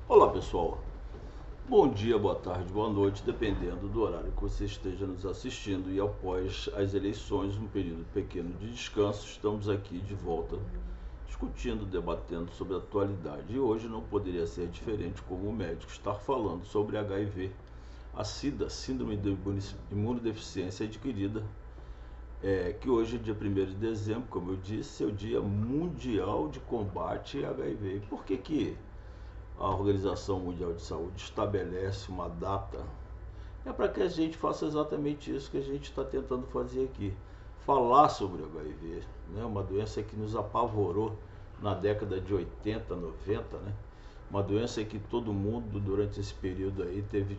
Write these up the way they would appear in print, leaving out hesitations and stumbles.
Olá pessoal, bom dia, boa tarde, boa noite, dependendo do horário que você esteja nos assistindo. E após as eleições, um período pequeno de descanso, estamos aqui de volta discutindo, debatendo sobre a atualidade. E hoje não poderia ser diferente como médico estar falando sobre HIV, a SIDA, Síndrome de Imunodeficiência Adquirida, que hoje, dia 1º de dezembro, como eu disse, é o Dia Mundial de Combate a HIV. E por que a Organização Mundial de Saúde estabelece uma data? É para que a gente faça exatamente isso que a gente está tentando fazer aqui, falar sobre o HIV, né? Uma doença que nos apavorou na década de 80, 90, né? Uma doença que todo mundo durante esse período aí teve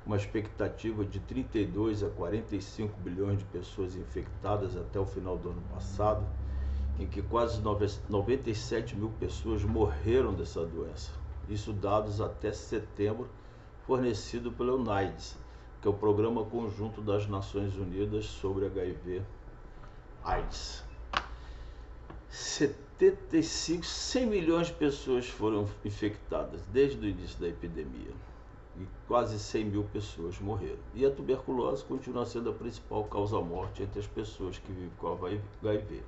uma expectativa de 32 a 45 bilhões de pessoas infectadas até o final do ano passado, em que quase 97 mil pessoas morreram dessa doença. Isso dados até setembro, fornecido pela UNAIDS, que é o Programa Conjunto das Nações Unidas sobre HIV/AIDS. 100 milhões de pessoas foram infectadas desde o início da epidemia e quase 100 mil pessoas morreram. E a tuberculose continua sendo a principal causa-morte entre as pessoas que vivem com HIV.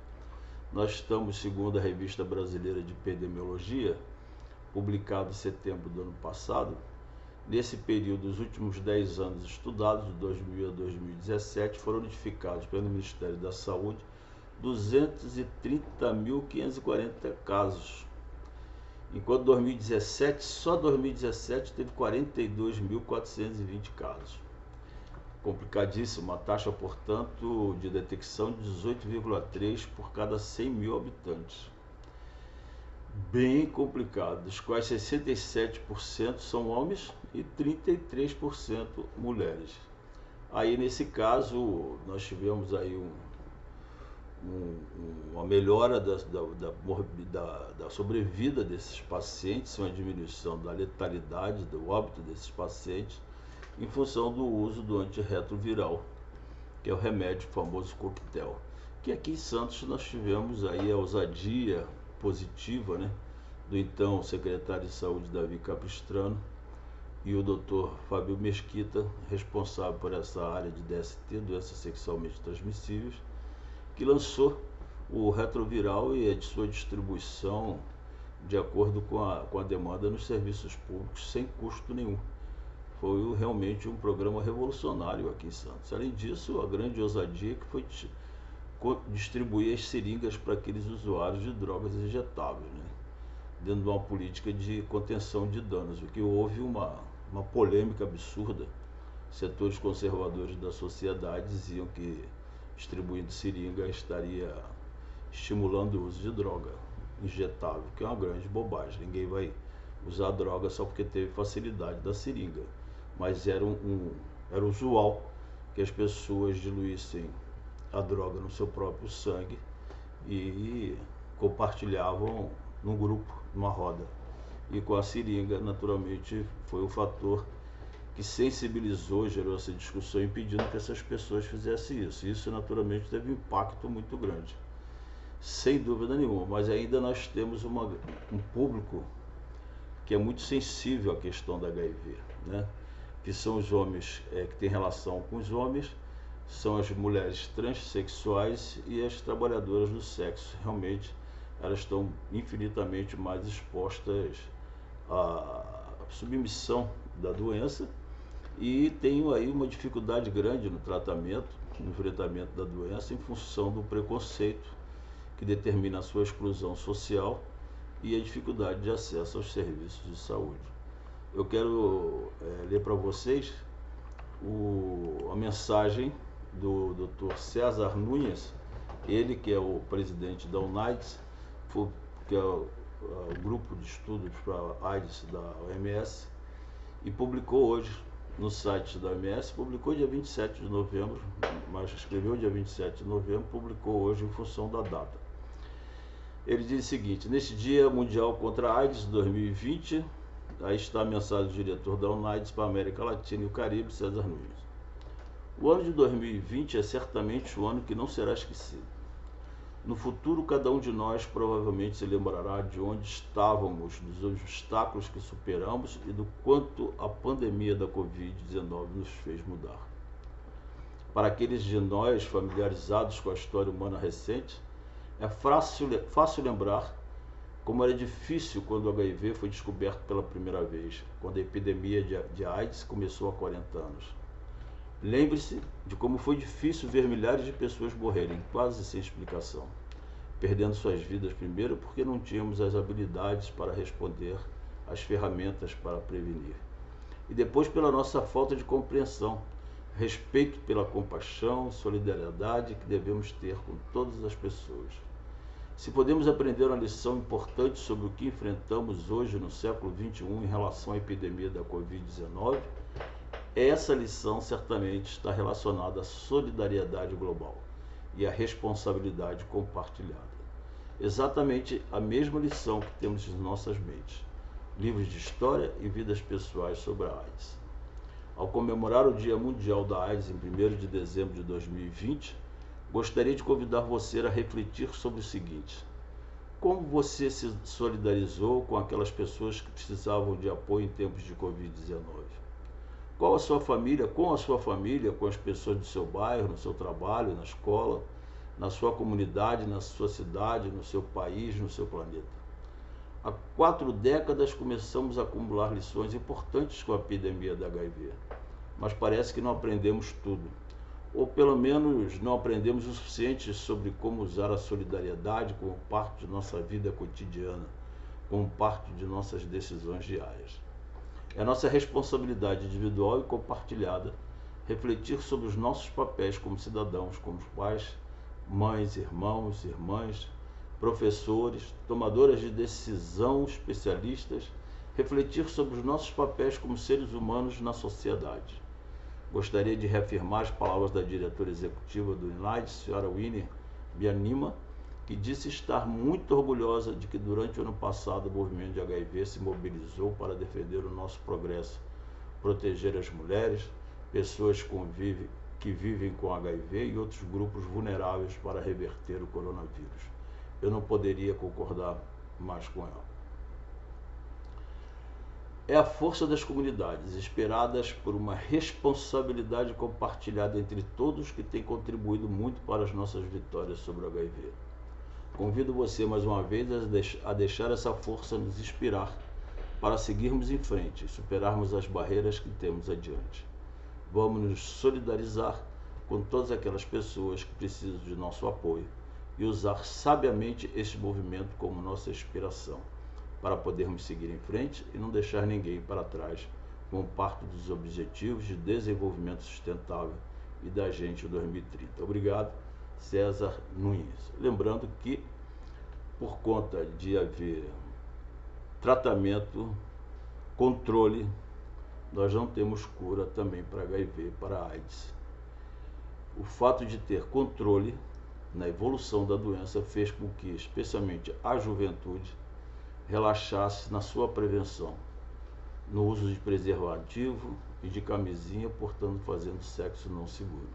Nós estamos, segundo a Revista Brasileira de Epidemiologia, publicado em setembro do ano passado, nesse período, os últimos 10 anos estudados, de 2000 a 2017, foram notificados pelo Ministério da Saúde 230.540 casos, enquanto 2017, só 2017 teve 42.420 casos. Complicadíssimo, a taxa, portanto, de detecção de 18,3 por cada 100 mil habitantes. Bem complicado, dos quais 67% são homens e 33% mulheres. Aí, nesse caso, nós tivemos aí uma melhora da sobrevida desses pacientes, uma diminuição da letalidade, do óbito desses pacientes, em função do uso do antirretroviral, que é o remédio famoso coquetel. Que aqui em Santos nós tivemos aí a ousadia positiva, né, do então secretário de Saúde Davi Capistrano e o Dr. Fábio Mesquita, responsável por essa área de DST, doenças sexualmente transmissíveis, que lançou o retroviral e a de sua distribuição de acordo com a demanda nos serviços públicos, sem custo nenhum. Foi realmente um programa revolucionário aqui em Santos. Além disso, a grande ousadia que foi distribuir as seringas para aqueles usuários de drogas injetáveis, né? Dentro de uma política de contenção de danos, o que houve uma polêmica absurda. Setores conservadores da sociedade diziam que distribuindo seringa estaria estimulando o uso de droga injetável, que é uma grande bobagem. Ninguém vai usar droga só porque teve facilidade da seringa, mas era usual que as pessoas diluíssem a droga no seu próprio sangue e compartilhavam num grupo, numa roda. E com a seringa, naturalmente, foi o fator que sensibilizou, gerou essa discussão, impedindo que essas pessoas fizessem isso. Isso, naturalmente, teve um impacto muito grande, sem dúvida nenhuma. Mas ainda nós temos um público que é muito sensível à questão da HIV, né? Que são os homens que têm relação com os homens, são as mulheres transexuais e as trabalhadoras do sexo. Realmente, elas estão infinitamente mais expostas à submissão da doença e tem aí uma dificuldade grande no tratamento, no enfrentamento da doença, em função do preconceito que determina a sua exclusão social e a dificuldade de acesso aos serviços de saúde. Eu quero ler para vocês a mensagem do Dr. César Nunes, ele que é o presidente da UNAIDS, que é o grupo de estudos para AIDS da OMS, e publicou hoje no site da OMS, publicou dia 27 de novembro, mas escreveu dia 27 de novembro, publicou hoje em função da data. Ele diz o seguinte: neste Dia Mundial contra a AIDS 2020, aí está a mensagem do diretor da UNAIDS para a América Latina e o Caribe, César Nunes. O ano de 2020 é certamente o ano que não será esquecido. No futuro, cada um de nós provavelmente se lembrará de onde estávamos, dos obstáculos que superamos e do quanto a pandemia da Covid-19 nos fez mudar. Para aqueles de nós familiarizados com a história humana recente, é fácil lembrar como era difícil quando o HIV foi descoberto pela primeira vez, quando a epidemia de AIDS começou há 40 anos. Lembre-se de como foi difícil ver milhares de pessoas morrerem, quase sem explicação, perdendo suas vidas primeiro porque não tínhamos as habilidades para responder, as ferramentas para prevenir. E depois pela nossa falta de compreensão, respeito pela compaixão e solidariedade que devemos ter com todas as pessoas. Se podemos aprender uma lição importante sobre o que enfrentamos hoje no século XXI em relação à epidemia da Covid-19, essa lição certamente está relacionada à solidariedade global e à responsabilidade compartilhada. Exatamente a mesma lição que temos em nossas mentes, livros de história e vidas pessoais sobre a AIDS. Ao comemorar o Dia Mundial da AIDS em 1º de dezembro de 2020, gostaria de convidar você a refletir sobre o seguinte: como você se solidarizou com aquelas pessoas que precisavam de apoio em tempos de Covid-19? Com a sua família, com as pessoas do seu bairro, no seu trabalho, na escola, na sua comunidade, na sua cidade, no seu país, no seu planeta. Há 4 décadas começamos a acumular lições importantes com a epidemia da HIV, mas parece que não aprendemos tudo, ou pelo menos não aprendemos o suficiente sobre como usar a solidariedade como parte de nossa vida cotidiana, como parte de nossas decisões diárias. É nossa responsabilidade individual e compartilhada refletir sobre os nossos papéis como cidadãos, como pais, mães, irmãos, irmãs, professores, tomadoras de decisão, especialistas, refletir sobre os nossos papéis como seres humanos na sociedade. Gostaria de reafirmar as palavras da diretora executiva do UNAIDS, senhora Winnie Byanyima, que disse estar muito orgulhosa de que durante o ano passado o movimento de HIV se mobilizou para defender o nosso progresso, proteger as mulheres, pessoas que vivem com HIV e outros grupos vulneráveis para reverter o coronavírus. Eu não poderia concordar mais com ela. É a força das comunidades, inspiradas por uma responsabilidade compartilhada entre todos, que tem contribuído muito para as nossas vitórias sobre o HIV. Convido você mais uma vez a deixar essa força nos inspirar para seguirmos em frente e superarmos as barreiras que temos adiante. Vamos nos solidarizar com todas aquelas pessoas que precisam de nosso apoio e usar sabiamente este movimento como nossa inspiração, para podermos seguir em frente e não deixar ninguém para trás, como parte dos Objetivos de Desenvolvimento Sustentável e da Agenda 2030. Obrigado, César Nunes. Lembrando que, por conta de haver tratamento, controle, nós não temos cura também para HIV, para AIDS. O fato de ter controle na evolução da doença fez com que, especialmente a juventude, relaxasse na sua prevenção, no uso de preservativo e de camisinha, portanto fazendo sexo não seguro.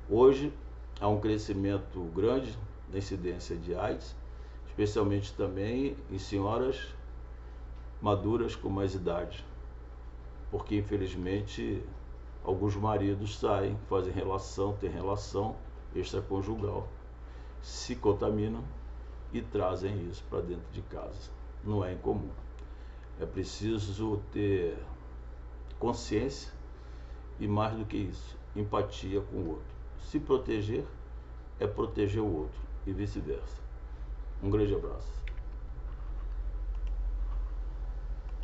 Hoje há um crescimento grande da incidência de AIDS, especialmente também em senhoras maduras com mais idade, porque infelizmente alguns maridos saem, têm relação extraconjugal, se contaminam e trazem isso para dentro de casa. Não é incomum. É preciso ter consciência e, mais do que isso, empatia com o outro. Se proteger é proteger o outro e vice-versa. Um grande abraço.